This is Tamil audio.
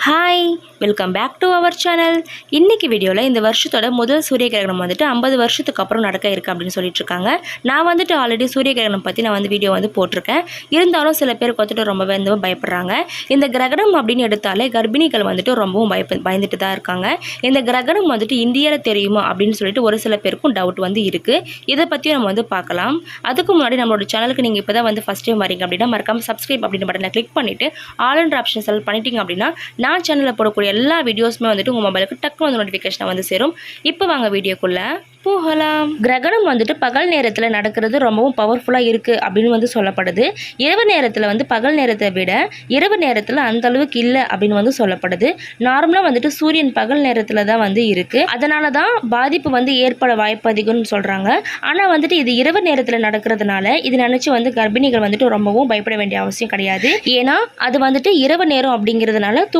Hi, welcome back to our channel. இன்றைக்கி வீடியோவில் இந்த வருஷத்தோட முதல் சூரிய கிரகணம் வந்துட்டு 50 வருஷத்துக்கு அப்புறம் நடக்க இருக்குது அப்படின்னு சொல்லிட்டு இருக்காங்க. நான் வந்துட்டு ஆல்ரெடி சூரிய கிரகணம் பற்றி நான் வீடியோ போட்டிருக்கேன். இருந்தாலும் சில பேருக்கு வந்துட்டு ரொம்பவே பயப்படுறாங்க. இந்த கிரகணம் அப்படின்னு எடுத்தாலே கர்ப்பிணிகள் வந்துட்டு ரொம்பவும் பயந்துட்டு தான் இருக்காங்க. இந்த கிரகணம் வந்துட்டு இந்தியாவில் தெரியுமா அப்படின்னு சொல்லிட்டு ஒரு சில பேருக்கும் டவுட் இருக்குது. இதை பற்றியும் நம்ம பார்க்கலாம். அதுக்கு முன்னாடி நம்மளோட சேனலுக்கு நீங்கள் இப்போ தான் ஃபஸ்ட் டைம் வரீங்க அப்படின்னா மறக்காமல் சப்ஸ்கிரைப் அப்படின்னு பட்டனை கிளிக் பண்ணிவிட்டு ஆல் என்ற ஆப்ஷன் செலக்ட் பண்ணிட்டீங்க அப்படின்னா நான் சேனலில் போடக்கூடிய எல்லா வீடியோஸுமே வந்துட்டு உங்கள் மொபைலுக்கு டக்குனு நோட்டிஃபிகேஷன் சேரும். இப்போ வாங்க வீடியோக்குள்ளே போகலாம். கிரகணம் வந்துட்டு பகல் நேரத்தில் நடக்கிறது ரொம்பவும் பவர்ஃபுல்லாக இருக்குது அப்படின்னு சொல்லப்படுது. இரவு நேரத்தில் பகல் நேரத்தை விட இரவு நேரத்தில் அந்த அளவுக்கு இல்லை அப்படின்னு சொல்லப்படுது. நார்மலாக வந்துட்டு சூரியன் பகல் நேரத்தில் தான் இருக்குது. அதனால தான் பாதிப்பு ஏற்பட வாய்ப்பு அதிகம்னு சொல்கிறாங்க. ஆனால் வந்துட்டு இது இரவு நேரத்தில் நடக்கிறதுனால இது நினச்சி கர்ப்பிணிகள் வந்துட்டு ரொம்பவும் பயப்பட வேண்டிய அவசியம் கிடையாது. ஏன்னா அது வந்துட்டு இரவு நேரம் அப்படிங்கிறதுனால